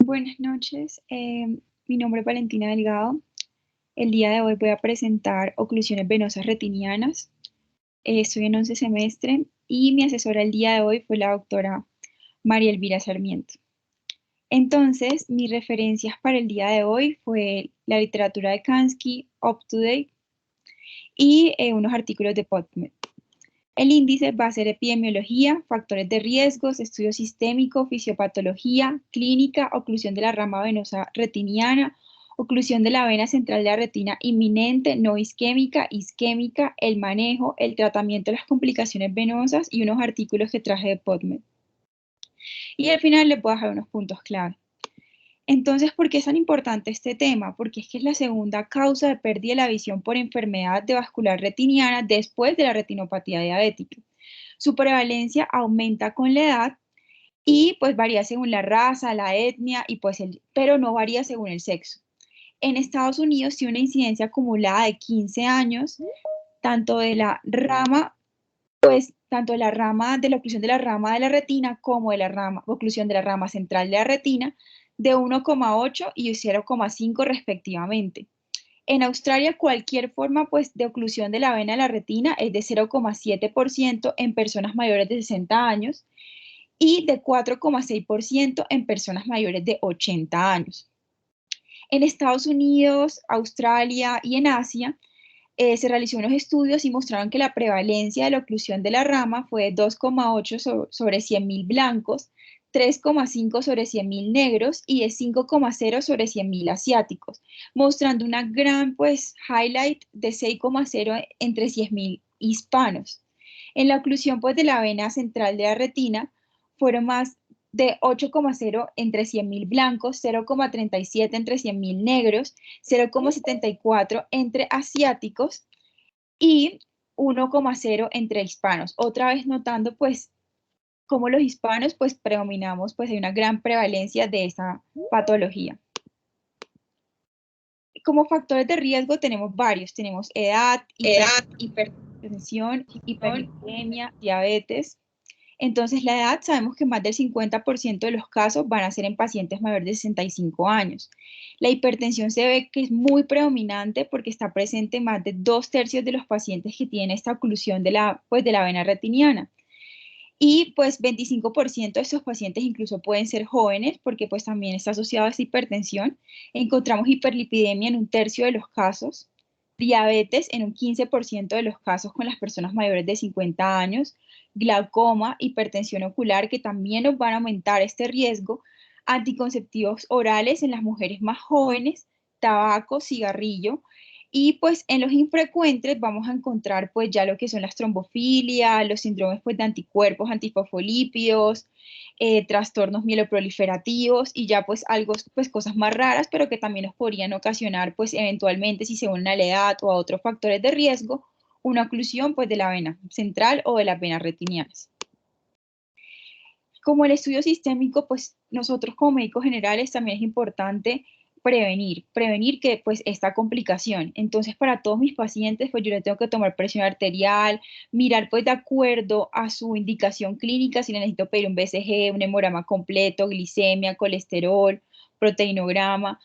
buenas noches. Mi nombre es Valentina Delgado. El día de hoy voy a presentar oclusiones venosas retinianas. Estoy en 11 semestre y mi asesora el día de hoy fue la doctora María Elvira Sarmiento. Entonces, mis referencias para el día de hoy fue la literatura de Kansky, Up to Date y unos artículos de PubMed. El índice va a ser epidemiología, factores de riesgos, estudio sistémico, fisiopatología, clínica, oclusión de la rama venosa retiniana, oclusión de la vena central de la retina inminente, no isquémica, isquémica, el manejo, el tratamiento de las complicaciones venosas y unos artículos que traje de PubMed. Y al final les voy a dejar unos puntos clave. Entonces, ¿por qué es tan importante este tema? Porque es que es la segunda causa de pérdida de la visión por enfermedad de vascular retiniana después de la retinopatía diabética. Su prevalencia aumenta con la edad y pues varía según la raza, la etnia, pero no varía según el sexo. En Estados Unidos tiene una incidencia acumulada de 15 años, tanto de la rama, tanto de la rama de la oclusión de la rama de la retina como de la oclusión de la rama central de la retina, de 1,8 y 0,5 respectivamente. En Australia, cualquier forma de oclusión de la vena de la retina es de 0,7% en personas mayores de 60 años y de 4,6% en personas mayores de 80 años. En Estados Unidos, Australia y en Asia, se realizó unos estudios y mostraron que la prevalencia de la oclusión de la rama fue de 2,8 sobre 100.000 blancos, 3,5 sobre 100.000 negros y de 5,0 sobre 100.000 asiáticos, mostrando una gran highlight de 6,0 entre 100.000 hispanos. En la oclusión de la vena central de la retina fueron más de 8,0 entre 100.000 blancos, 0,37 entre 100.000 negros, 0,74 entre asiáticos y 1,0 entre hispanos. Otra vez notando como los hispanos predominamos, hay una gran prevalencia de esa patología. Como factores de riesgo tenemos varios, tenemos edad, hipertensión, hiperlipemia, diabetes. Entonces, la edad, sabemos que más del 50% de los casos van a ser en pacientes mayores de 65 años. La hipertensión se ve que es muy predominante porque está presente en más de 2/3 de los pacientes que tienen esta oclusión de la vena retiniana. Y 25% de estos pacientes incluso pueden ser jóvenes porque también está asociado a esta hipertensión. Encontramos hiperlipidemia en 1/3 de los casos, diabetes en un 15% de los casos con las personas mayores de 50 años, glaucoma, hipertensión ocular que también nos van a aumentar este riesgo, anticonceptivos orales en las mujeres más jóvenes, tabaco, cigarrillo. Y en los infrecuentes vamos a encontrar ya lo que son las trombofilias, los síndromes de anticuerpos, antifosfolípidos, trastornos mieloproliferativos y ya cosas más raras, pero que también nos podrían ocasionar eventualmente, si se unen a la edad o a otros factores de riesgo, una oclusión de la vena central o de las venas retinianas. Como el estudio sistémico, nosotros como médicos generales también es importante prevenir que esta complicación. Entonces, para todos mis pacientes, yo le tengo que tomar presión arterial, mirar de acuerdo a su indicación clínica, si le necesito pedir un BCG, un hemograma completo, glicemia, colesterol, proteinograma.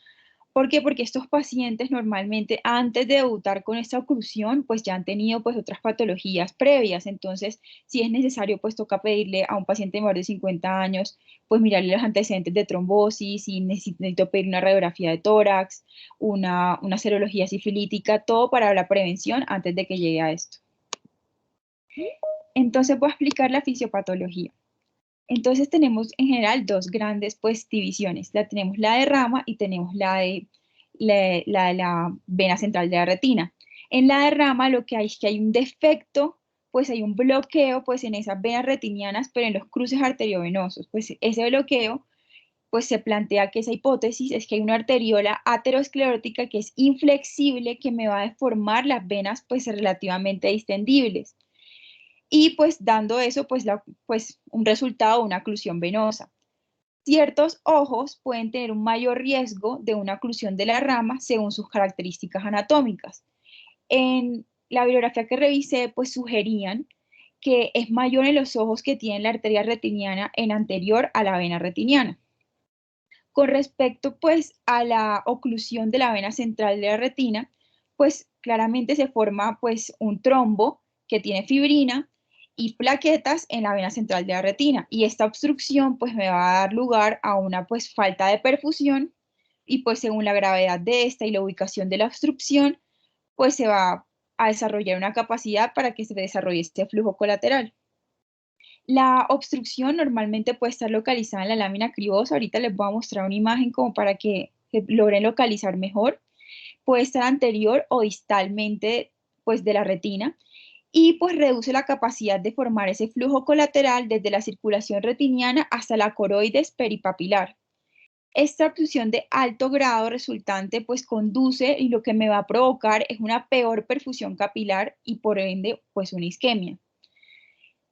¿Por qué? Porque estos pacientes normalmente antes de debutar con esta oclusión, ya han tenido otras patologías previas. Entonces, si es necesario, toca pedirle a un paciente mayor de 50 años, mirarle los antecedentes de trombosis, si necesito pedir una radiografía de tórax, una serología sifilítica, todo para la prevención antes de que llegue a esto. Entonces, voy a explicar la fisiopatología. Entonces tenemos en general dos grandes divisiones. Tenemos la de rama y tenemos la de la vena central de la retina. En la de rama lo que hay es que hay un defecto, hay un bloqueo en esas venas retinianas, pero en los cruces arteriovenosos. Ese bloqueo se plantea que esa hipótesis es que hay una arteriola aterosclerótica que es inflexible, que me va a deformar las venas relativamente distendibles y dando eso un resultado, una oclusión venosa. Ciertos ojos pueden tener un mayor riesgo de una oclusión de la rama según sus características anatómicas. En la bibliografía que revisé, sugerían que es mayor en los ojos que tienen la arteria retiniana en anterior a la vena retiniana. Con respecto pues a la oclusión de la vena central de la retina, pues claramente se forma pues un trombo que tiene fibrina y plaquetas en la vena central de la retina, y esta obstrucción pues me va a dar lugar a una pues falta de perfusión, y pues según la gravedad de esta y la ubicación de la obstrucción pues se va a desarrollar una capacidad para que se desarrolle este flujo colateral. La obstrucción normalmente puede estar localizada en la lámina cribosa. Ahorita les voy a mostrar una imagen como para que logren localizar mejor. Puede estar anterior o distalmente pues de la retina, y pues reduce la capacidad de formar ese flujo colateral desde la circulación retiniana hasta la coroides peripapilar. Esta obstrucción de alto grado resultante pues conduce, y lo que me va a provocar es una peor perfusión capilar y por ende pues una isquemia.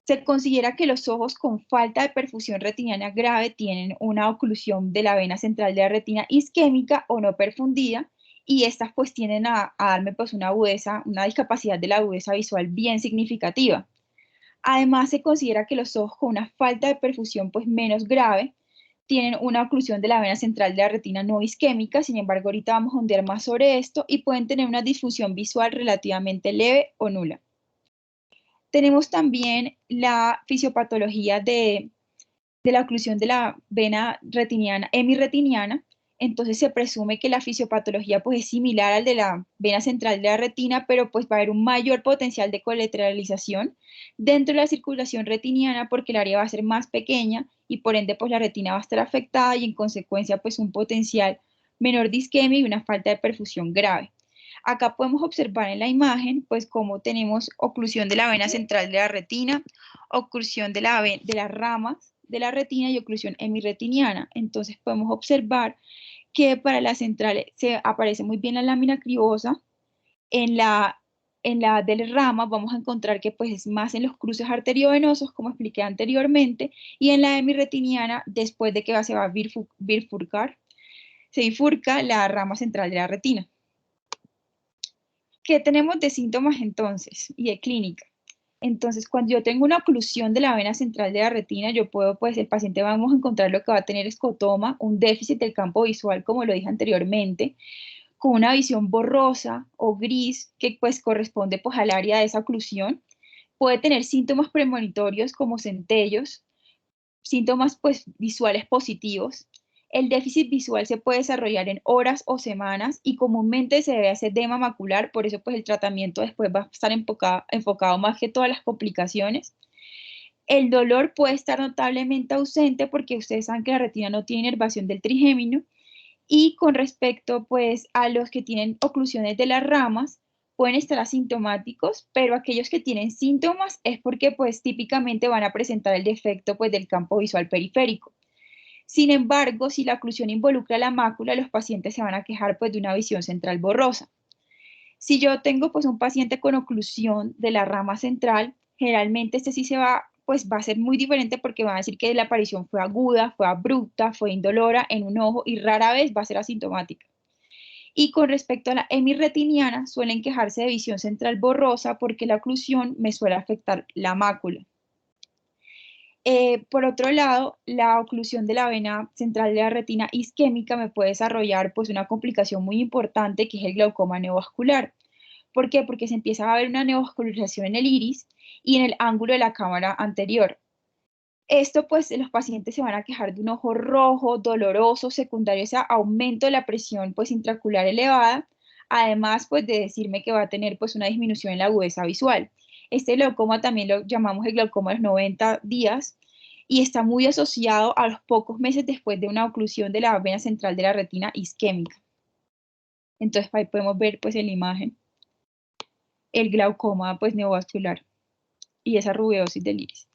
Se considera que los ojos con falta de perfusión retiniana grave tienen una oclusión de la vena central de la retina isquémica o no perfundida, y estas pues tienden a darme pues una agudeza, una discapacidad de la agudeza visual bien significativa. Además, se considera que los ojos con una falta de perfusión pues menos grave tienen una oclusión de la vena central de la retina no isquémica. Sin embargo, ahorita vamos a ondear más sobre esto, y pueden tener una disfunción visual relativamente leve o nula. Tenemos también la fisiopatología de la oclusión de la vena retiniana, hemirretiniana. Entonces se presume que la fisiopatología pues es similar al de la vena central de la retina, pero pues va a haber un mayor potencial de colateralización dentro de la circulación retiniana, porque el área va a ser más pequeña y por ende pues la retina va a estar afectada, y en consecuencia pues un potencial menor de isquemia y una falta de perfusión grave. Acá podemos observar en la imagen pues cómo tenemos oclusión de la vena central de la retina, oclusión de las ramas de la retina y oclusión hemirretiniana. Entonces podemos observar que para la central se aparece muy bien la lámina cribosa. En la de las ramas vamos a encontrar que pues es más en los cruces arteriovenosos, como expliqué anteriormente, y en la hemirretiniana, después de que se va a bifurcar, se bifurca la rama central de la retina. ¿Qué tenemos de síntomas entonces y de clínica? Entonces, cuando yo tengo una oclusión de la vena central de la retina, yo puedo, pues el paciente vamos a encontrar lo que va a tener escotoma, un déficit del campo visual, como lo dije anteriormente, con una visión borrosa o gris que pues corresponde pues al área de esa oclusión. Puede tener síntomas premonitorios como centellos, síntomas pues visuales positivos. El déficit visual se puede desarrollar en horas o semanas y comúnmente se debe hacer edema macular, por eso pues el tratamiento después va a estar enfocado más que todas las complicaciones. El dolor puede estar notablemente ausente porque ustedes saben que la retina no tiene inervación del trigémino. Y con respecto pues a los que tienen oclusiones de las ramas, pueden estar asintomáticos, pero aquellos que tienen síntomas es porque pues típicamente van a presentar el defecto pues del campo visual periférico. Sin embargo, si la oclusión involucra la mácula, los pacientes se van a quejar pues de una visión central borrosa. Si yo tengo pues un paciente con oclusión de la rama central, generalmente este sí pues va a ser muy diferente, porque va a decir que la aparición fue aguda, fue abrupta, fue indolora en un ojo y rara vez va a ser asintomática. Y con respecto a la hemirretiniana, suelen quejarse de visión central borrosa porque la oclusión me suele afectar la mácula. Por otro lado, la oclusión de la vena central de la retina isquémica me puede desarrollar pues una complicación muy importante, que es el glaucoma neovascular. ¿Por qué? Porque se empieza a ver una neovascularización en el iris y en el ángulo de la cámara anterior. Esto pues los pacientes se van a quejar de un ojo rojo, doloroso, secundario a ese aumento de la presión pues intraocular elevada, además pues de decirme que va a tener pues una disminución en la agudeza visual. Este glaucoma también lo llamamos el glaucoma de los 90 días, y está muy asociado a los pocos meses después de una oclusión de la vena central de la retina isquémica. Entonces ahí podemos ver pues en la imagen el glaucoma pues neovascular y esa rubeosis del iris.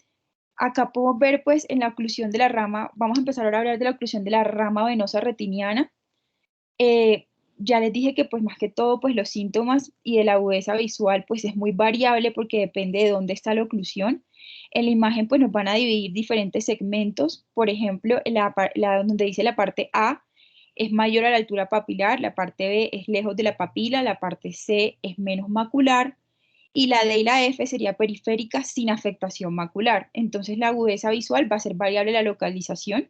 Acá podemos ver pues en la oclusión de la rama, vamos a empezar ahora a hablar de la oclusión de la rama venosa retiniana. Ya les dije que pues más que todo pues los síntomas y de la agudeza visual pues es muy variable porque depende de dónde está la oclusión. En la imagen pues nos van a dividir diferentes segmentos. Por ejemplo, donde dice la parte A es mayor a la altura papilar, la parte B es lejos de la papila, la parte C es menos macular, y la D y la F sería periférica sin afectación macular. Entonces la agudeza visual va a ser variable la localización.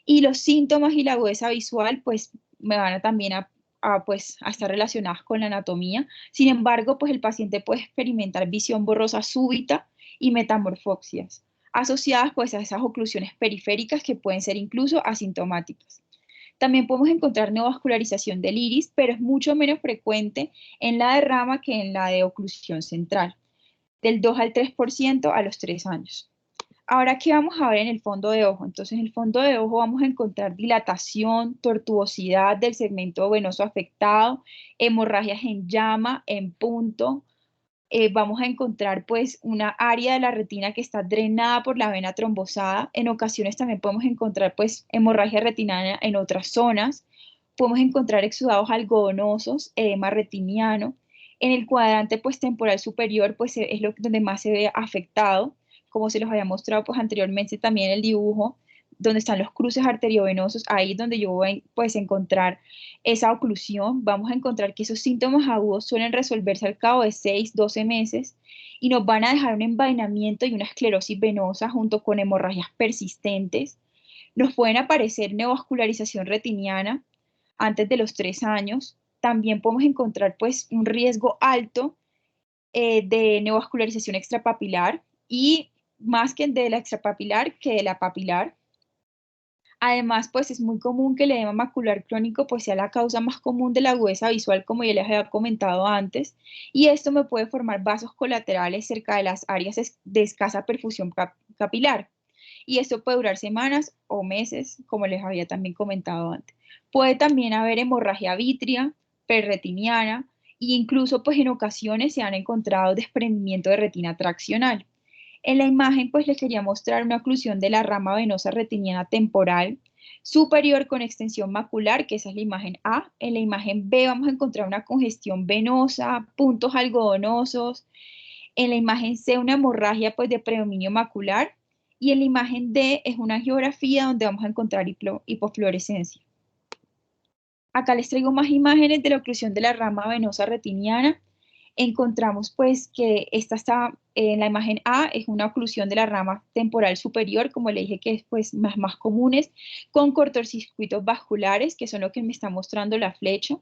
Y los síntomas y la agudeza visual, pues me van a también pues, a estar relacionadas con la anatomía. Sin embargo, pues el paciente puede experimentar visión borrosa súbita y metamorfosis, asociadas pues a esas oclusiones periféricas que pueden ser incluso asintomáticas. También podemos encontrar neovascularización del iris, pero es mucho menos frecuente en la de rama que en la de oclusión central, del 2 al 3% a los 3 años. Ahora, ¿qué vamos a ver en el fondo de ojo? Entonces, en el fondo de ojo vamos a encontrar dilatación, tortuosidad del segmento venoso afectado, hemorragias en llama, en punto. Vamos a encontrar pues una área de la retina que está drenada por la vena trombosada. En ocasiones también podemos encontrar pues hemorragia retiniana en otras zonas. Podemos encontrar exudados algodonosos, edema retiniano. En el cuadrante pues temporal superior pues es donde más se ve afectado, como se los había mostrado pues anteriormente también el dibujo, donde están los cruces arteriovenosos, ahí es donde yo voy pues a encontrar esa oclusión. Vamos a encontrar que esos síntomas agudos suelen resolverse al cabo de 6, 12 meses y nos van a dejar un envainamiento y una esclerosis venosa junto con hemorragias persistentes. Nos pueden aparecer neovascularización retiniana antes de los 3 años. También podemos encontrar pues un riesgo alto de neovascularización extrapapilar y más que de la extrapapilar que de la papilar. Además, pues es muy común que el edema macular crónico pues sea la causa más común de la agudeza visual, como ya les había comentado antes, y esto me puede formar vasos colaterales cerca de las áreas de escasa perfusión capilar, y esto puede durar semanas o meses, como les había también comentado antes. Puede también haber hemorragia vítrea, perretiniana, e incluso pues en ocasiones se han encontrado desprendimiento de retina traccional. En la imagen, pues les quería mostrar una oclusión de la rama venosa retiniana temporal superior con extensión macular, que esa es la imagen A. En la imagen B vamos a encontrar una congestión venosa, puntos algodonosos. En la imagen C una hemorragia pues de predominio macular. Y en la imagen D es una geografía donde vamos a encontrar hipofluorescencia. Acá les traigo más imágenes de la oclusión de la rama venosa retiniana. Encontramos pues que esta está en la imagen A, es una oclusión de la rama temporal superior, como le dije que es pues más comunes, con cortocircuitos vasculares, que son lo que me está mostrando la flecha.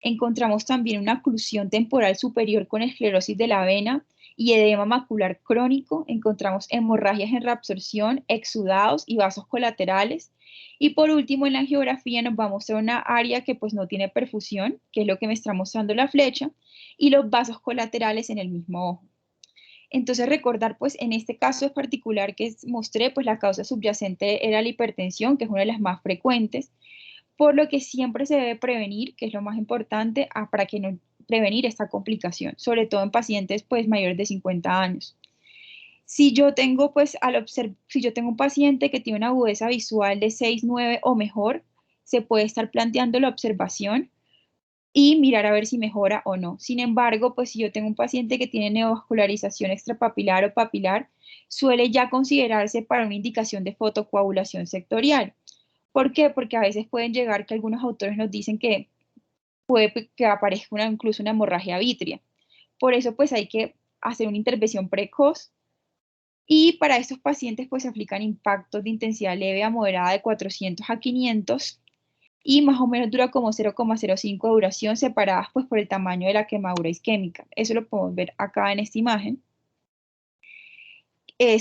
Encontramos también una oclusión temporal superior con esclerosis de la vena y edema macular crónico. Encontramos hemorragias en reabsorción, exudados y vasos colaterales. Y por último, en la geografía nos va a mostrar una área que pues no tiene perfusión, que es lo que me está mostrando la flecha, y los vasos colaterales en el mismo ojo. Entonces recordar pues en este caso en particular que mostré pues la causa subyacente era la hipertensión, que es una de las más frecuentes, por lo que siempre se debe prevenir, que es lo más importante, para que no prevenir esta complicación, sobre todo en pacientes pues mayores de 50 años. Si yo tengo pues si yo tengo un paciente que tiene una agudeza visual de 6, 9 o mejor, se puede estar planteando la observación y mirar a ver si mejora o no. Sin embargo, pues si yo tengo un paciente que tiene neovascularización extrapapilar o papilar, suele ya considerarse para una indicación de fotocoagulación sectorial. ¿Por qué? Porque a veces pueden llegar que algunos autores nos dicen que puede que aparezca incluso una hemorragia vítrea. Por eso pues hay que hacer una intervención precoz y para estos pacientes pues se aplican impactos de intensidad leve a moderada de 400 a 500 y más o menos dura como 0,05 de duración separadas pues por el tamaño de la quemadura isquémica. Eso lo podemos ver acá en esta imagen.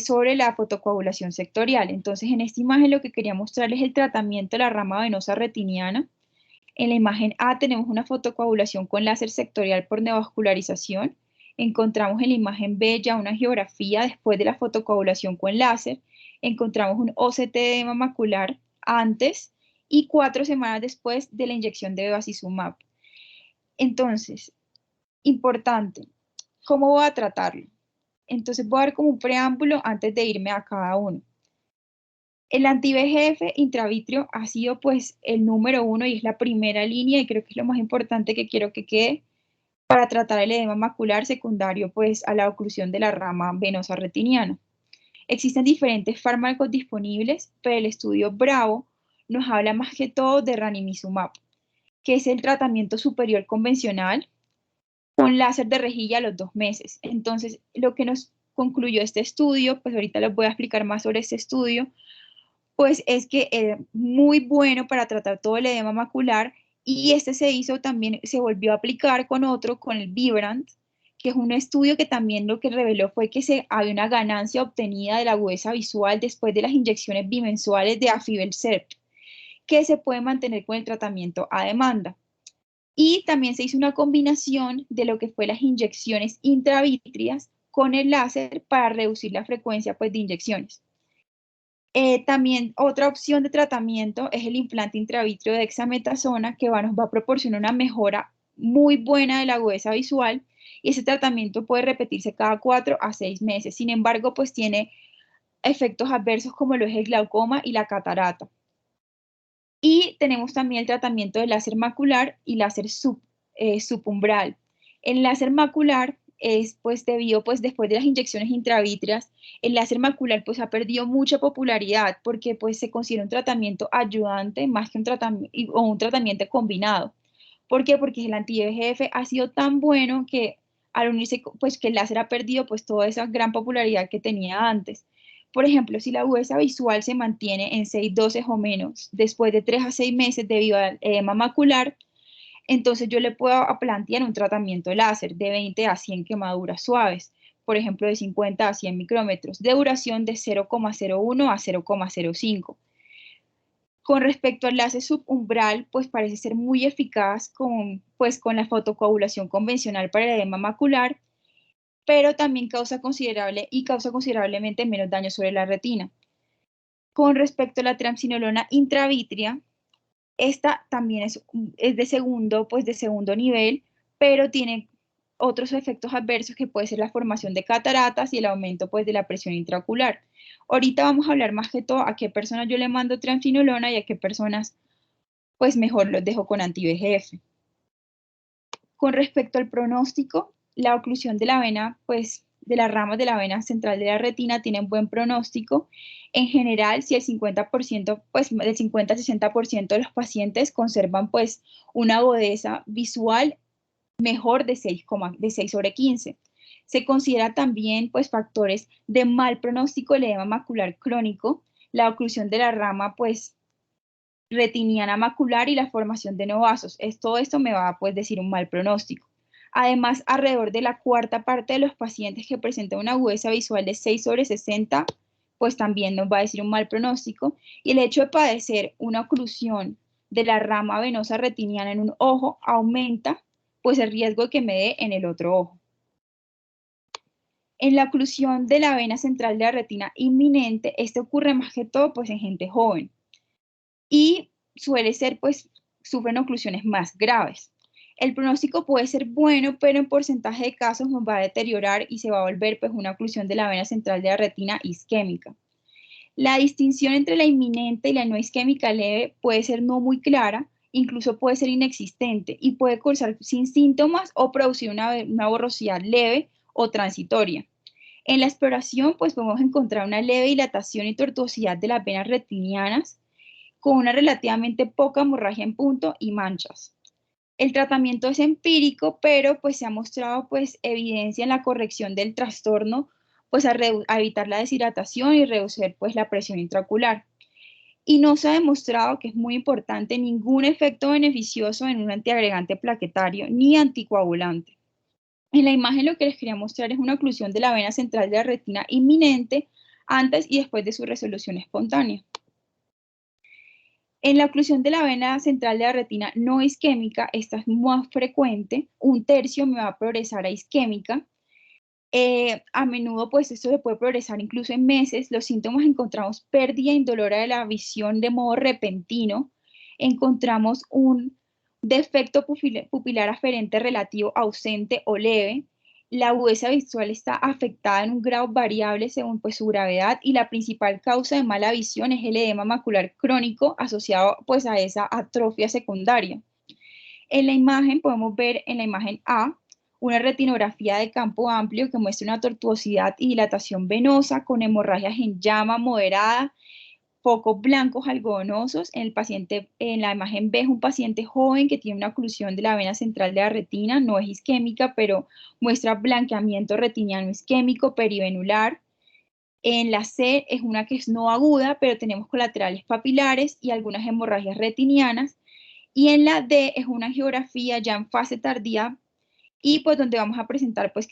Sobre la fotocoagulación sectorial. Entonces en esta imagen lo que quería mostrarles es el tratamiento de la rama venosa retiniana. En la imagen A tenemos una fotocoagulación con láser sectorial por neovascularización. Encontramos en la imagen B ya una geografía después de la fotocoagulación con láser. Encontramos un OCT de edema macular antes y 4 semanas después de la inyección de bevacizumab. Entonces, importante, ¿cómo voy a tratarlo? Entonces voy a dar como un preámbulo antes de irme a cada uno. El anti-VEGF intravitrio ha sido pues el número uno y es la primera línea y creo que es lo más importante que quiero que quede para tratar el edema macular secundario pues a la oclusión de la rama venosa retiniana. Existen diferentes fármacos disponibles, pero el estudio Bravo nos habla más que todo de ranimizumab, que es el tratamiento superior convencional con láser de rejilla a los 2 meses. Entonces, lo que nos concluyó este estudio, pues ahorita les voy a explicar más sobre este estudio, pues es que es muy bueno para tratar todo el edema macular y este se hizo también, se volvió a aplicar con otro, con el Vibrant, que es un estudio que también lo que reveló fue que había una ganancia obtenida de la agudeza visual después de las inyecciones bimensuales de Aflibercept, que se puede mantener con el tratamiento a demanda. Y también se hizo una combinación de lo que fue las inyecciones intravítreas con el láser para reducir la frecuencia pues, de inyecciones. También otra opción de tratamiento es el implante intravítreo de dexametasona que nos va a proporcionar una mejora muy buena de la agudeza visual y ese tratamiento puede repetirse cada 4 a 6 meses. Sin embargo, pues tiene efectos adversos como lo es el glaucoma y la catarata. Y tenemos también el tratamiento de láser macular y láser subumbral. El láser macular es pues debido pues después de las inyecciones intravítreas, el láser macular pues ha perdido mucha popularidad porque pues se considera un tratamiento ayudante más que un tratamiento o un tratamiento combinado. ¿Por qué? Porque el anti-VEGF ha sido tan bueno que al unirse pues que el láser ha perdido pues toda esa gran popularidad que tenía antes. Por ejemplo, si la agudeza visual se mantiene en 6/12 o menos después de 3 a 6 meses debido al edema macular, entonces yo le puedo plantear un tratamiento láser de 20 a 100 quemaduras suaves, por ejemplo, de 50 a 100 micrómetros, de duración de 0,01 a 0,05. Con respecto al láser subumbral, pues parece ser muy eficaz con la fotocoagulación convencional para el edema macular, pero también causa considerablemente menos daño sobre la retina. Con respecto a la triamcinolona intravítrea, esta también es de segundo nivel, pero tiene otros efectos adversos que puede ser la formación de cataratas y el aumento pues, de la presión intraocular. Ahorita vamos a hablar más que todo a qué personas yo le mando triamcinolona y a qué personas pues mejor los dejo con anti-VEGF. Con respecto al pronóstico, la oclusión de la vena, pues de las ramas de la vena central de la retina tienen buen pronóstico. En general, si el 50%, pues del 50 al 60% de los pacientes conservan pues una agudeza visual mejor de 6/15. Se considera también pues factores de mal pronóstico el edema macular crónico, la oclusión de la rama pues retiniana macular y la formación de novazos. Todo esto me va a pues, decir un mal pronóstico. Además, alrededor de la cuarta parte de los pacientes que presentan una agudeza visual de 6/60, pues también nos va a decir un mal pronóstico. Y el hecho de padecer una oclusión de la rama venosa retiniana en un ojo aumenta pues el riesgo de que me dé en el otro ojo. En la oclusión de la vena central de la retina inminente, esto ocurre más que todo pues en gente joven y suele ser, pues, sufren oclusiones más graves. El pronóstico puede ser bueno, pero en porcentaje de casos nos va a deteriorar y se va a volver pues, una oclusión de la vena central de la retina isquémica. La distinción entre la inminente y la no isquémica leve puede ser no muy clara, incluso puede ser inexistente y puede cursar sin síntomas o producir una borrosidad leve o transitoria. En la exploración, pues podemos encontrar una leve dilatación y tortuosidad de las venas retinianas, con una relativamente poca hemorragia en punto y manchas. El tratamiento es empírico, pero pues se ha mostrado pues evidencia en la corrección del trastorno, pues a evitar la deshidratación y reducir pues la presión intraocular. Y no se ha demostrado, que es muy importante, ningún efecto beneficioso en un antiagregante plaquetario ni anticoagulante. En la imagen lo que les quería mostrar es una oclusión de la vena central de la retina inminente antes y después de su resolución espontánea. En la oclusión de la vena central de la retina no isquémica, esta es más frecuente, un tercio me va a progresar a isquémica. A menudo, pues esto se puede progresar incluso en meses. Los síntomas encontramos pérdida indolora de la visión de modo repentino, encontramos un defecto pupilar aferente relativo ausente o leve. La agudeza visual está afectada en un grado variable según pues, su gravedad y la principal causa de mala visión es el edema macular crónico asociado pues, a esa atrofia secundaria. En la imagen podemos ver en la imagen A una retinografía de campo amplio que muestra una tortuosidad y dilatación venosa con hemorragias en llama moderada, focos blancos algodonosos. En el paciente, en la imagen B es un paciente joven que tiene una oclusión de la vena central de la retina, no es isquémica, pero muestra blanqueamiento retiniano isquémico perivenular. En la C es una que es no aguda, pero tenemos colaterales papilares y algunas hemorragias retinianas. Y en la D es una angiografía ya en fase tardía y pues donde vamos a presentar pues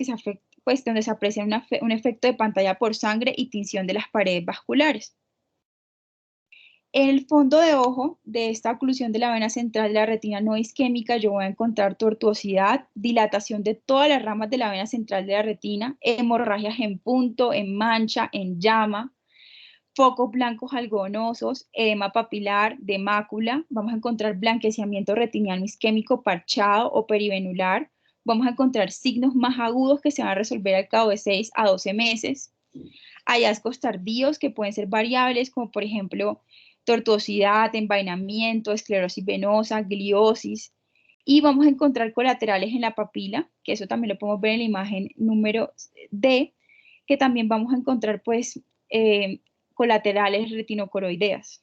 pues donde se aprecia un efecto de pantalla por sangre y tinción de las paredes vasculares. En el fondo de ojo de esta oclusión de la vena central de la retina no isquémica, yo voy a encontrar tortuosidad, dilatación de todas las ramas de la vena central de la retina, hemorragias en punto, en mancha, en llama, focos blancos algodonosos, edema papilar, de mácula, vamos a encontrar blanqueamiento retiniano isquémico parchado o perivenular, vamos a encontrar signos más agudos que se van a resolver al cabo de 6 a 12 meses, hallazgos tardíos que pueden ser variables, como por ejemplo tortuosidad, envainamiento, esclerosis venosa, gliosis, y vamos a encontrar colaterales en la papila, que eso también lo podemos ver en la imagen número D, que también vamos a encontrar pues colaterales retinocoroideas.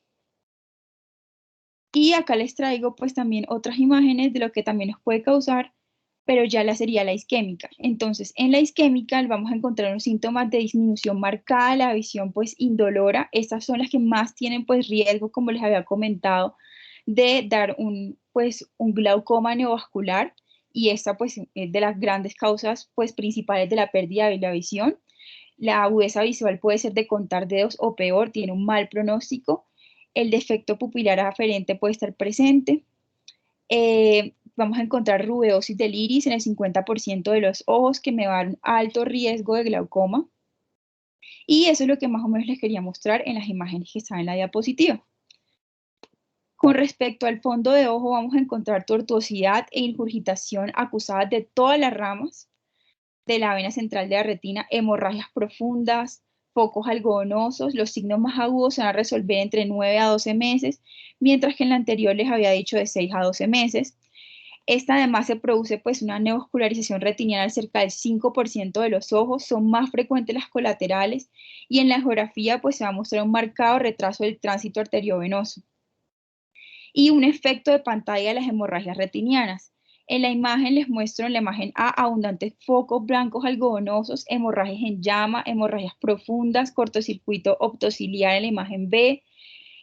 Y acá les traigo pues también otras imágenes de lo que también nos puede causar, pero ya la sería la isquémica. Entonces, en la isquémica vamos a encontrar unos síntomas de disminución marcada de la visión pues indolora. Estas son las que más tienen pues riesgo, como les había comentado, de dar un glaucoma neovascular, y esta pues es de las grandes causas pues principales de la pérdida de la visión. La agudeza visual puede ser de contar dedos o peor, tiene un mal pronóstico. El defecto pupilar aferente puede estar presente. Vamos a encontrar rubeosis del iris en el 50% de los ojos, que me va a dar un alto riesgo de glaucoma. Y eso es lo que más o menos les quería mostrar en las imágenes que están en la diapositiva. Con respecto al fondo de ojo, vamos a encontrar tortuosidad e ingurgitación acusadas de todas las ramas de la vena central de la retina, hemorragias profundas, focos algodonosos. Los signos más agudos se van a resolver entre 9 a 12 meses, mientras que en la anterior les había dicho de 6 a 12 meses. Esta además se produce pues una neovascularización retiniana al cerca del 5% de los ojos, son más frecuentes las colaterales, y en la ecografía pues se va a mostrar un marcado retraso del tránsito arteriovenoso y un efecto de pantalla de las hemorragias retinianas. En la imagen les muestro en la imagen A abundantes focos blancos algodonosos, hemorragias en llama, hemorragias profundas, cortocircuito optociliar en la imagen B.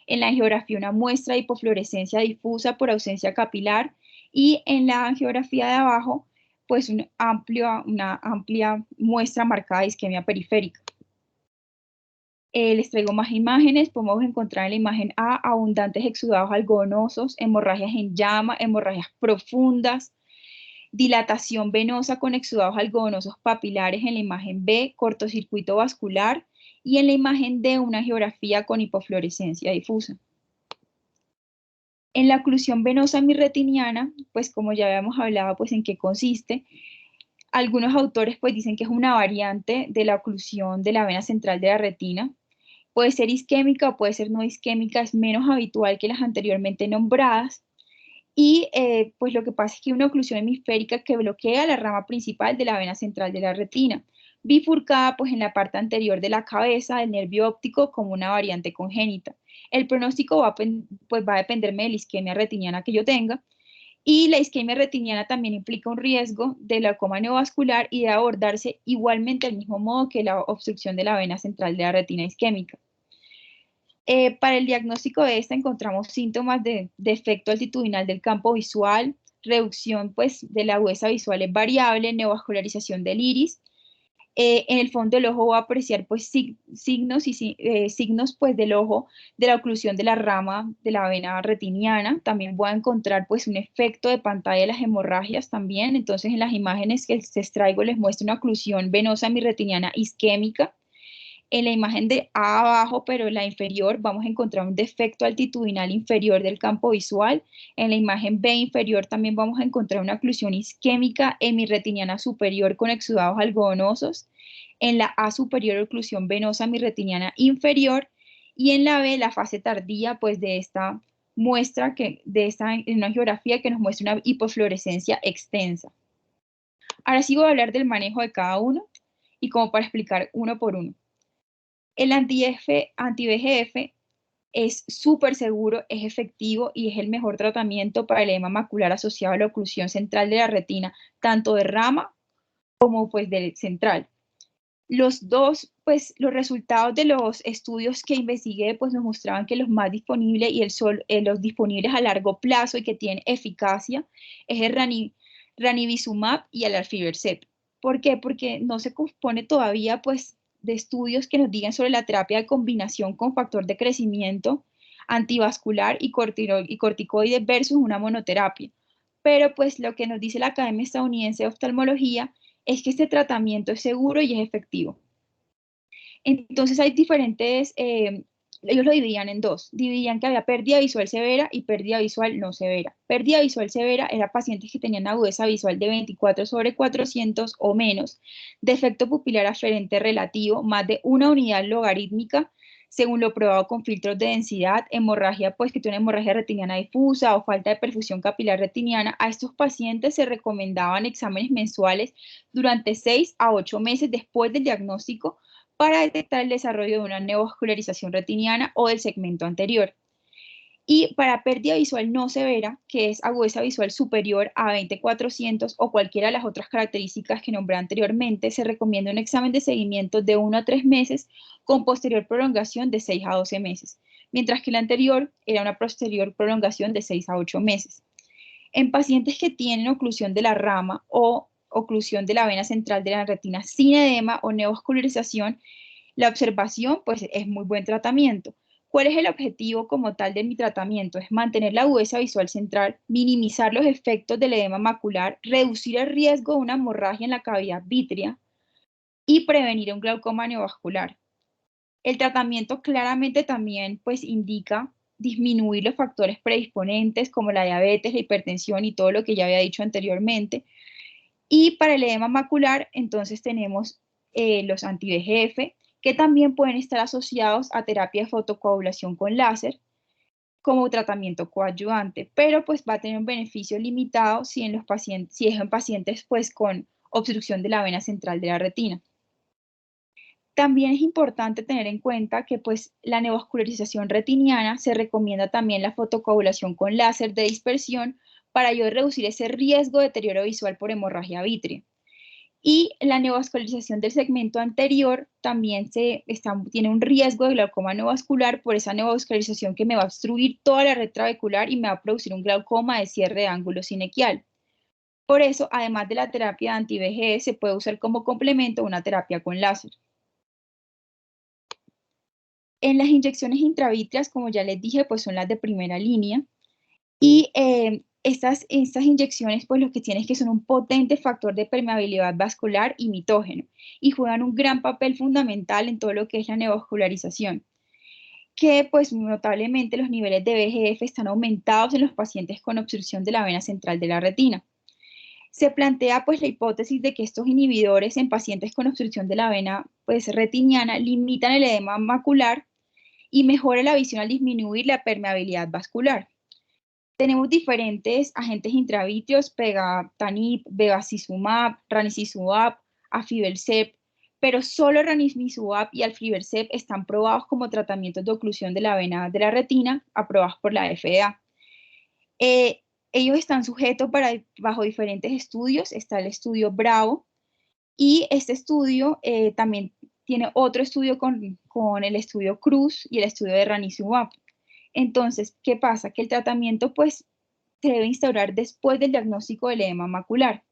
En la angiografía una muestra de hipofluorescencia difusa por ausencia capilar, y en la angiografía de abajo pues una amplia muestra marcada de isquemia periférica. Les traigo más imágenes. Podemos encontrar en la imagen A abundantes exudados algodonosos, hemorragias en llama, hemorragias profundas, dilatación venosa con exudados algodonosos papilares en la imagen B, cortocircuito vascular, y en la imagen D una angiografía con hipofluorescencia difusa. En la oclusión venosa mirretiniana, pues como ya habíamos hablado, pues en qué consiste. Algunos autores pues dicen que es una variante de la oclusión de la vena central de la retina. Puede ser isquémica o puede ser no isquémica, es menos habitual que las anteriormente nombradas. Y pues lo que pasa es que hay una oclusión hemisférica que bloquea la rama principal de la vena central de la retina, bifurcada pues en la parte anterior de la cabeza del nervio óptico como una variante congénita. El pronóstico pues va a dependerme de la isquemia retiniana que yo tenga, y la isquemia retiniana también implica un riesgo de glaucoma neovascular y de abordarse igualmente al mismo modo que la obstrucción de la vena central de la retina isquémica. Para el diagnóstico de esta encontramos síntomas de defecto altitudinal del campo visual, reducción pues, de la agudeza visual es variable, neovascularización del iris. En el fondo del ojo voy a apreciar pues, signos pues, del ojo de la oclusión de la rama de la vena retiniana. También voy a encontrar pues, un efecto de pantalla de las hemorragias también. Entonces en las imágenes que les traigo les muestro una oclusión venosa mirretiniana isquémica. En la imagen de A abajo, pero en la inferior, vamos a encontrar un defecto altitudinal inferior del campo visual. En la imagen B inferior también vamos a encontrar una oclusión isquémica hemirretiniana superior con exudados algodonosos. En la A superior, oclusión venosa mirretiniana inferior. Y en la B, la fase tardía, pues de esta muestra, en una geografía que nos muestra una hipofluorescencia extensa. Ahora sí voy a hablar del manejo de cada uno y como para explicar uno por uno. El anti-VEGF es súper seguro, es efectivo y es el mejor tratamiento para el edema macular asociado a la oclusión central de la retina, tanto de rama como pues del central. Los dos pues los resultados de los estudios que investigué pues nos mostraban que los más disponibles y los disponibles a largo plazo y que tienen eficacia es el ranibizumab y el aflibercept. ¿Por qué? Porque no se compone todavía pues de estudios que nos digan sobre la terapia de combinación con factor de crecimiento antivascular y corticoides versus una monoterapia. Pero pues lo que nos dice la Academia Estadounidense de Oftalmología es que este tratamiento es seguro y es efectivo. Entonces hay diferentes, ellos lo dividían en dos, dividían que había pérdida visual severa y pérdida visual no severa. Pérdida visual severa era pacientes que tenían agudeza visual de 24/400 o menos, defecto pupilar aferente relativo, más de una unidad logarítmica, según lo probado con filtros de densidad, hemorragia, pues que tiene una hemorragia retiniana difusa o falta de perfusión capilar retiniana. A estos pacientes se recomendaban exámenes mensuales durante 6 a 8 meses después del diagnóstico para detectar el desarrollo de una neovascularización retiniana o del segmento anterior. Y para pérdida visual no severa, que es agudeza visual superior a 20/400 o cualquiera de las otras características que nombré anteriormente, se recomienda un examen de seguimiento de 1 a 3 meses con posterior prolongación de 6 a 12 meses, mientras que la anterior era una posterior prolongación de 6 a 8 meses. En pacientes que tienen oclusión de la rama o oclusión de la vena central de la retina sin edema o neovascularización, la observación pues es muy buen tratamiento. ¿Cuál es el objetivo como tal de mi tratamiento? Es mantener la agudeza visual central, minimizar los efectos del edema macular, reducir el riesgo de una hemorragia en la cavidad vítrea y prevenir un glaucoma neovascular. El tratamiento claramente también pues indica disminuir los factores predisponentes como la diabetes, la hipertensión y todo lo que ya había dicho anteriormente. Y para el edema macular, entonces tenemos los anti-VEGF, que también pueden estar asociados a terapia de fotocoagulación con láser como tratamiento coadyuvante, pero pues va a tener un beneficio limitado si es en pacientes pues con obstrucción de la vena central de la retina. También es importante tener en cuenta que pues la neovascularización retiniana se recomienda también la fotocoagulación con láser de dispersión para ayudar a reducir ese riesgo de deterioro visual por hemorragia vítrea. Y la neovascularización del segmento anterior también tiene un riesgo de glaucoma neovascular por esa neovascularización que me va a obstruir toda la red trabecular y me va a producir un glaucoma de cierre de ángulo sinequial. Por eso, además de la terapia anti-VEGF, se puede usar como complemento una terapia con láser. En las inyecciones intravítreas, como ya les dije, pues son las de primera línea. Y estas inyecciones, pues lo que tienen es que son un potente factor de permeabilidad vascular y mitógeno y juegan un gran papel fundamental en todo lo que es la neovascularización, que pues notablemente los niveles de VEGF están aumentados en los pacientes con obstrucción de la vena central de la retina. Se plantea pues la hipótesis de que estos inhibidores en pacientes con obstrucción de la vena pues retiniana limitan el edema macular y mejora la visión al disminuir la permeabilidad vascular. Tenemos diferentes agentes intravítreos, pegatanib, bevacizumab, ranibizumab, aflibercept, pero solo ranibizumab y aflibercept están probados como tratamientos de oclusión de la vena de la retina, aprobados por la FDA. Eh, Ellos están sujetos bajo diferentes estudios. Está el estudio Bravo y este estudio también tiene otro estudio con el estudio Cruz y el estudio de ranibizumab. Entonces, ¿qué pasa? Que el tratamiento pues se debe instaurar después del diagnóstico del edema macular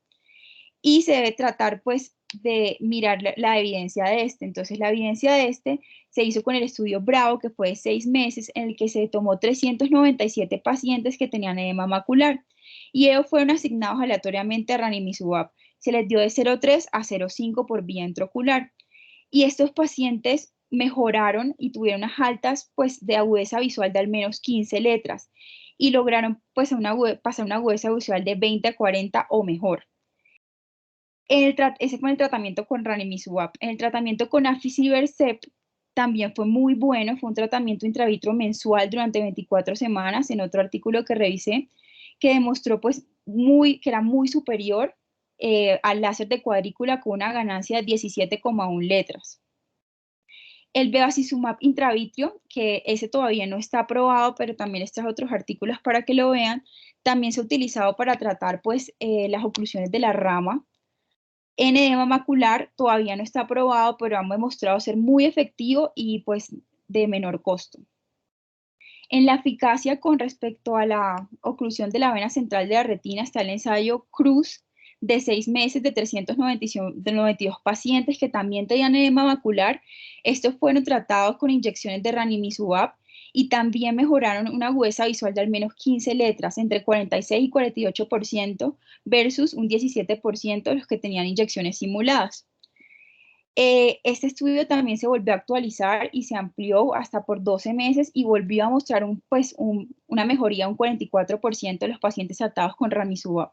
y se debe tratar pues de mirar la evidencia de este. Entonces, la evidencia de este se hizo con el estudio Bravo, que fue de 6 meses, en el que se tomó 397 pacientes que tenían edema macular y ellos fueron asignados aleatoriamente a ranibizumab. Se les dio de 0,3 a 0,5 por vía intraocular y estos pacientes mejoraron y tuvieron unas altas pues de agudeza visual de al menos 15 letras y lograron pues pasar una agudeza visual de 20 a 40 o mejor. Ese fue el tratamiento con ranibizumab. En el tratamiento con aflibercept también fue muy bueno, fue un tratamiento intravitro mensual durante 24 semanas, en otro artículo que revisé, que demostró pues que era muy superior al láser de cuadrícula con una ganancia de 17,1 letras. El bevacizumab intravitrio, que ese todavía no está aprobado, pero también estos otros artículos para que lo vean, también se ha utilizado para tratar pues las oclusiones de la rama En edema macular todavía no está aprobado, pero han demostrado ser muy efectivo y pues de menor costo. En la eficacia con respecto a la oclusión de la vena central de la retina está el ensayo CRUZ de 6 meses de 392 pacientes que también tenían edema macular. Estos fueron tratados con inyecciones de ranimizumab y también mejoraron una agudeza visual de al menos 15 letras, entre 46 y 48% versus un 17% de los que tenían inyecciones simuladas. Este estudio también se volvió a actualizar y se amplió hasta por 12 meses y volvió a mostrar una mejoría, un 44% de los pacientes tratados con ranibizumab.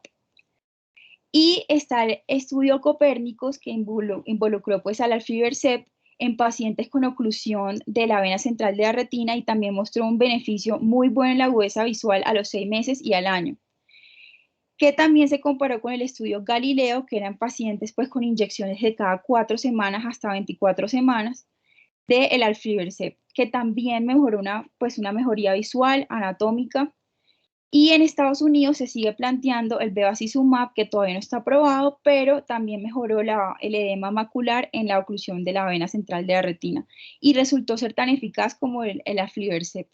Y está el estudio Copérnicos que involucró pues al aflibercept en pacientes con oclusión de la vena central de la retina y también mostró un beneficio muy bueno en la agudeza visual a los 6 meses y al año, que también se comparó con el estudio Galileo, que eran pacientes pues con inyecciones de cada 4 semanas hasta 24 semanas del aflibercept, que también mejoró una mejoría visual, anatómica. Y en Estados Unidos se sigue planteando el bevacizumab, que todavía no está aprobado, pero también mejoró el edema macular en la oclusión de la vena central de la retina y resultó ser tan eficaz como el aflibercept.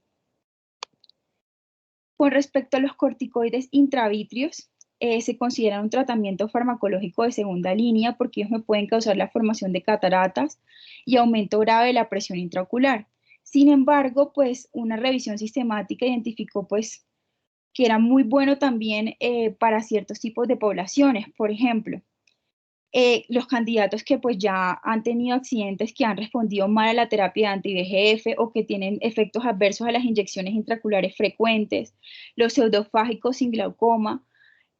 Con respecto a los corticoides intravitreos, se consideran un tratamiento farmacológico de segunda línea porque ellos me pueden causar la formación de cataratas y aumento grave de la presión intraocular. Sin embargo, pues una revisión sistemática identificó pues que era muy bueno también para ciertos tipos de poblaciones. Por ejemplo, los candidatos que pues ya han tenido accidentes, que han respondido mal a la terapia anti-VEGF o que tienen efectos adversos a las inyecciones intraculares frecuentes, los pseudofágicos sin glaucoma,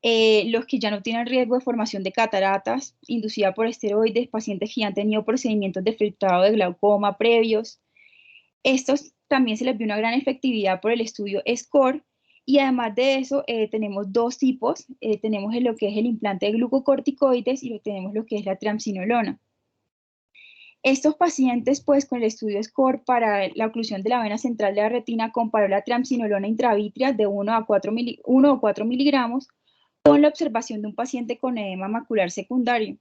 los que ya no tienen riesgo de formación de cataratas inducida por esteroides, pacientes que ya han tenido procedimientos de filtrado de glaucoma previos. Estos también se les vio una gran efectividad por el estudio SCORE y además de eso tenemos dos tipos, tenemos lo que es el implante de glucocorticoides y tenemos lo que es la triamcinolona. Estos pacientes, pues con el estudio SCORE para la oclusión de la vena central de la retina, comparó la triamcinolona intravítrea de 1 o 4 miligramos con la observación de un paciente con edema macular secundario.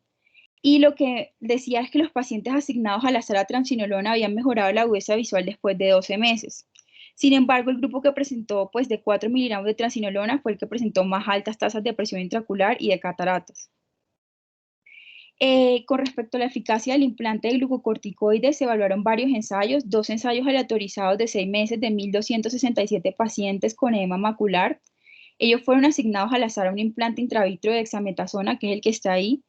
Y lo que decía es que los pacientes asignados a la sala triamcinolona habían mejorado la agudeza visual después de 12 meses. Sin embargo, el grupo que presentó pues, de 4 miligramos de triamcinolona fue el que presentó más altas tasas de presión intraocular y de cataratas. Con respecto a la eficacia del implante de glucocorticoides, se evaluaron varios ensayos, 2 ensayos aleatorizados de 6 meses de 1.267 pacientes con edema macular. Ellos fueron asignados al azar a un implante intravitreo de dexametasona, que es el que está ahí,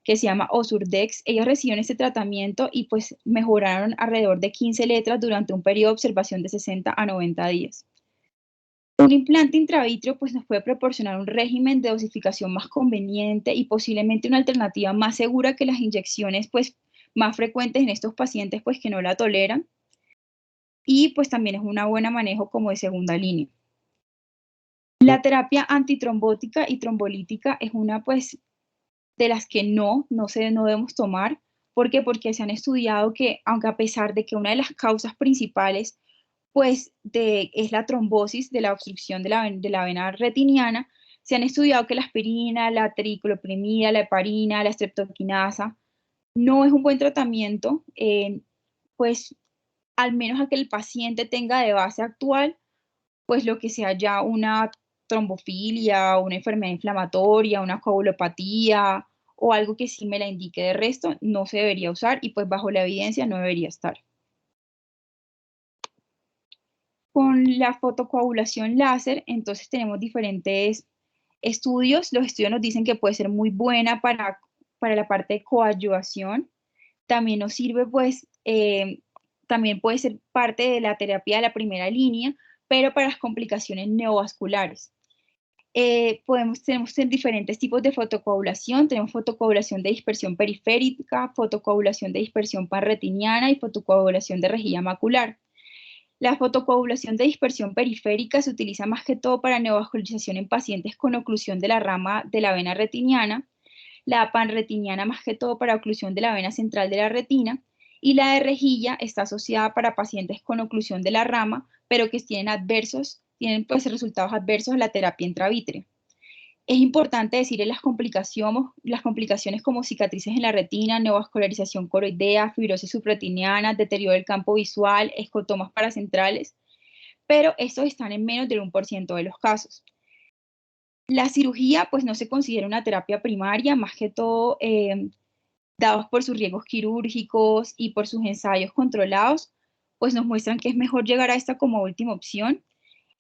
que se llama Osurdex. Ellos recibieron este tratamiento y pues mejoraron alrededor de 15 letras durante un periodo de observación de 60 a 90 días. Un implante intravitreo pues nos puede proporcionar un régimen de dosificación más conveniente y posiblemente una alternativa más segura que las inyecciones pues más frecuentes en estos pacientes pues que no la toleran, y pues también es un buen manejo como de segunda línea. La terapia antitrombótica y trombolítica es una pues de las que no debemos tomar. ¿Por qué? Porque se han estudiado que, aunque a pesar de que una de las causas principales pues es la trombosis de la obstrucción de la vena retiniana, se han estudiado que la aspirina, la tericuloprimida, la heparina, la streptokinasa no es un buen tratamiento, pues al menos a que el paciente tenga de base actual, pues lo que sea ya una trombofilia, una enfermedad inflamatoria, una coagulopatía o algo que sí me la indique. De resto, no se debería usar y pues bajo la evidencia no debería estar. Con la fotocoagulación láser, entonces tenemos diferentes estudios. Los estudios nos dicen que puede ser muy buena para la parte de coadyuvación. También nos sirve, pues, también puede ser parte de la terapia de la primera línea, pero para las complicaciones neovasculares. Tenemos diferentes tipos de fotocoagulación. Tenemos fotocoagulación de dispersión periférica, fotocoagulación de dispersión panretiniana y fotocoagulación de rejilla macular. La fotocoagulación de dispersión periférica se utiliza más que todo para neovascularización en pacientes con oclusión de la rama de la vena retiniana, la panretiniana más que todo para oclusión de la vena central de la retina, y la de rejilla está asociada para pacientes con oclusión de la rama, pero que tienen pues resultados adversos a la terapia intravítrea. Es importante decir las complicaciones como cicatrices en la retina, neovascularización coroidea, fibrosis subretiniana, deterioro del campo visual, escotomas paracentrales, pero estos están en menos del 1% de los casos. La cirugía, pues no se considera una terapia primaria, más que todo dados por sus riesgos quirúrgicos y por sus ensayos controlados, pues nos muestran que es mejor llegar a esta como última opción.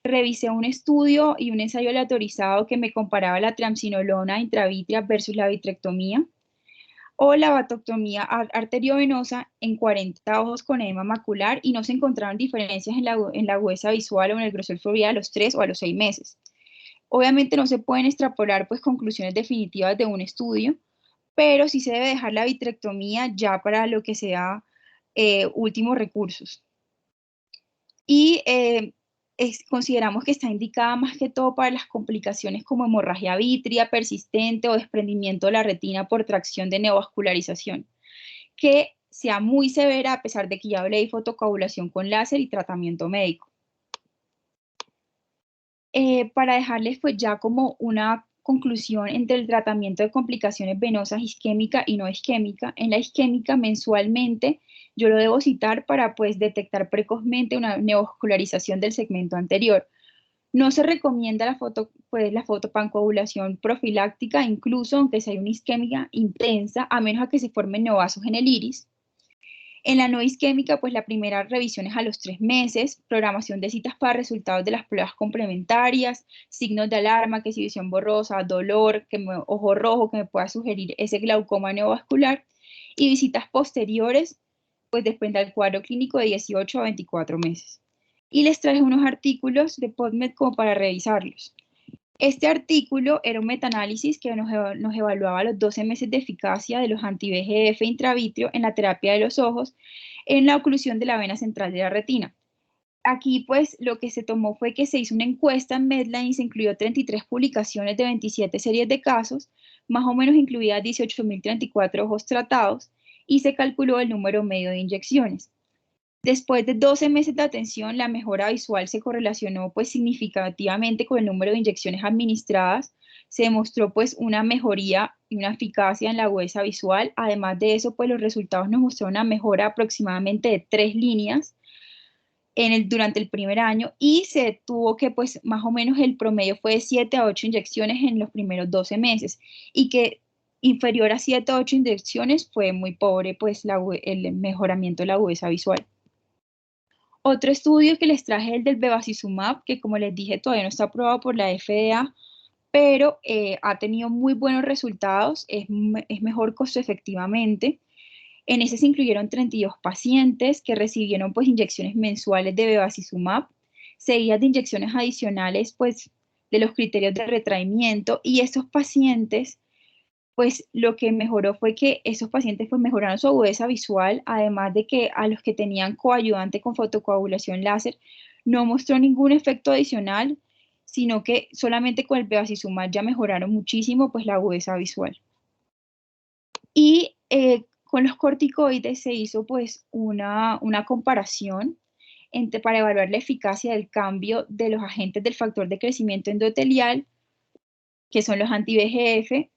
Revisé un estudio y un ensayo aleatorizado que me comparaba la triamcinolona intravítrea versus la vitrectomía o la vatectomía arteriovenosa en 40 ojos con edema macular y no se encontraron diferencias en la agudeza visual o en el grosor foveal a los 3 o a los 6 meses. Obviamente no se pueden extrapolar pues conclusiones definitivas de un estudio, pero sí se debe dejar la vitrectomía ya para lo que sea últimos recursos. Y consideramos que está indicada más que todo para las complicaciones como hemorragia vítrea persistente o desprendimiento de la retina por tracción de neovascularización, que sea muy severa a pesar de que ya hablé de fotocoagulación con láser y tratamiento médico. Para dejarles pues ya como una conclusión entre el tratamiento de complicaciones venosas isquémica y no isquémica. En la isquémica mensualmente yo lo debo citar para pues detectar precozmente una neovascularización del segmento anterior. No se recomienda la fotopancoagulación profiláctica, incluso aunque sea una isquémica intensa, a menos a que se formen neovasos en el iris. En la no isquémica, pues la primera revisión es a los 3 meses, programación de citas para resultados de las pruebas complementarias, signos de alarma, que si visión borrosa, dolor, ojo rojo, que me pueda sugerir ese glaucoma neovascular, y visitas posteriores, pues depende del cuadro clínico de 18 a 24 meses. Y les traje unos artículos de PubMed como para revisarlos. Este artículo era un metaanálisis que nos evaluaba los 12 meses de eficacia de los anti-VEGF intravítreos en la terapia de los ojos en la oclusión de la vena central de la retina. Aquí, pues, lo que se tomó fue que se hizo una encuesta en Medline y se incluyó 33 publicaciones de 27 series de casos, más o menos incluidas 18.034 ojos tratados, y se calculó el número medio de inyecciones. Después de 12 meses de atención, la mejora visual se correlacionó pues significativamente con el número de inyecciones administradas. Se demostró pues una mejoría y una eficacia en la agudeza visual. Además de eso, pues los resultados nos mostraron una mejora aproximadamente de 3 líneas durante el primer año y se tuvo que pues más o menos el promedio fue de 7 a 8 inyecciones en los primeros 12 meses y que inferior a 7 a 8 inyecciones fue muy pobre pues el mejoramiento de la agudeza visual. Otro estudio que les traje es el del bevacizumab, que como les dije todavía no está aprobado por la FDA, pero ha tenido muy buenos resultados, es mejor costo efectivamente. En ese se incluyeron 32 pacientes que recibieron pues inyecciones mensuales de bevacizumab, seguidas de inyecciones adicionales pues de los criterios de retraimiento y estos pacientes pues lo que mejoró fue que esos pacientes pues mejoraron su agudeza visual, además de que a los que tenían coayudante con fotocoagulación láser no mostró ningún efecto adicional, sino que solamente con el bevacizumab ya mejoraron muchísimo pues la agudeza visual. Y con los corticoides se hizo pues una comparación para evaluar la eficacia del cambio de los agentes del factor de crecimiento endotelial que son los anti-VEGF,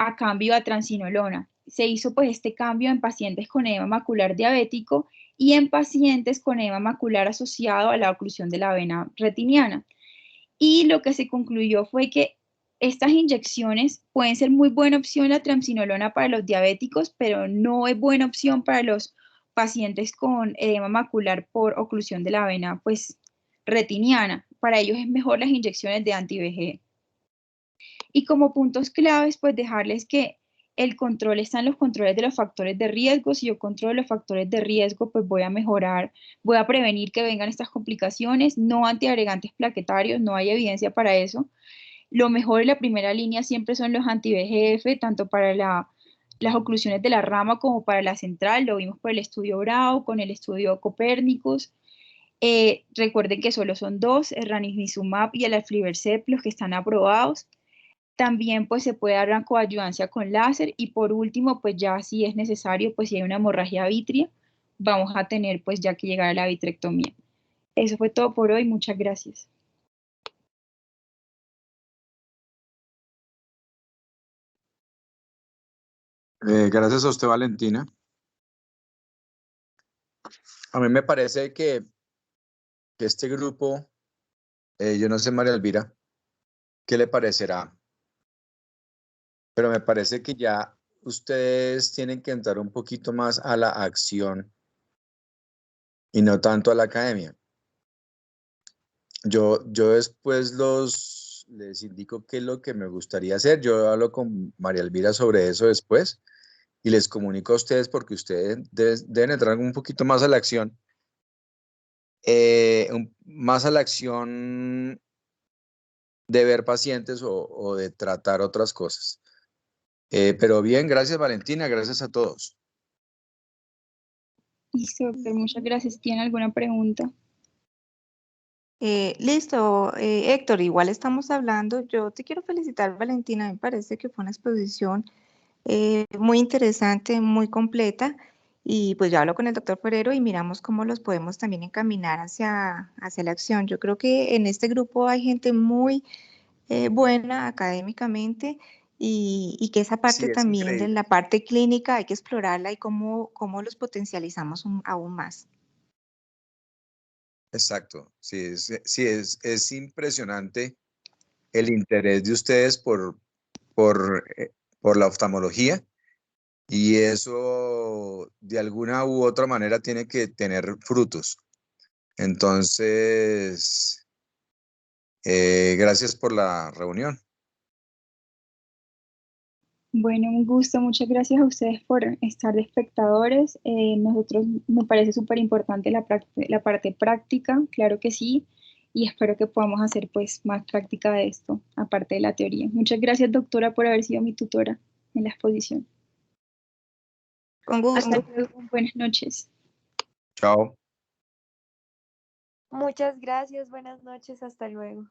a cambio a transinolona. Se hizo pues este cambio en pacientes con edema macular diabético y en pacientes con edema macular asociado a la oclusión de la vena retiniana. Y lo que se concluyó fue que estas inyecciones pueden ser muy buena opción la triamcinolona para los diabéticos, pero no es buena opción para los pacientes con edema macular por oclusión de la vena pues retiniana. Para ellos es mejor las inyecciones de anti-VEGF. Y como puntos claves, pues dejarles que el control está en los controles de los factores de riesgo. Si yo controlo los factores de riesgo, pues voy a mejorar, voy a prevenir que vengan estas complicaciones. No antiagregantes plaquetarios, no hay evidencia para eso. Lo mejor en la primera línea siempre son los anti-VEGF, tanto para las oclusiones de la rama como para la central. Lo vimos por el estudio Brau, con el estudio Copérnicus. Recuerden que solo son dos, el ranibizumab y el aflibercept, los que están aprobados. También pues se puede dar una coadyuvancia con láser y por último pues ya si es necesario pues si hay una hemorragia vítrea vamos a tener pues ya que llegar a la vitrectomía. Eso fue todo por hoy, muchas gracias. Gracias a usted, Valentina. A mí me parece que este grupo, yo no sé, María Elvira, ¿qué le parecerá? Pero me parece que ya ustedes tienen que entrar un poquito más a la acción y no tanto a la academia. Yo después les indico qué es lo que me gustaría hacer. Yo hablo con María Elvira sobre eso después y les comunico a ustedes porque ustedes deben entrar un poquito más a la acción, más a la acción de ver pacientes o de tratar otras cosas. Pero bien, gracias Valentina, gracias a todos. Listo, doctor, muchas gracias. ¿Tiene alguna pregunta? Listo, Héctor, igual estamos hablando. Yo te quiero felicitar, Valentina. Me parece que fue una exposición muy interesante, muy completa. Y pues yo hablo con el doctor Forero y miramos cómo los podemos también encaminar hacia la acción. Yo creo que en este grupo hay gente muy buena académicamente y que esa Sí, parte es también de increíble. la parte clínica hay que explorarla y cómo los potencializamos aún más. Exacto, sí, es impresionante el interés de ustedes por la oftalmología y eso de alguna u otra manera tiene que tener frutos. Entonces, gracias por la reunión. Bueno, un gusto. Muchas gracias a ustedes por estar de espectadores. Nosotros me parece súper importante la parte práctica, claro que sí, y espero que podamos hacer pues más práctica de esto, aparte de la teoría. Muchas gracias, doctora, por haber sido mi tutora en la exposición. Con Hasta gusto. luego, buenas noches. Chao. Muchas gracias, buenas noches, hasta luego.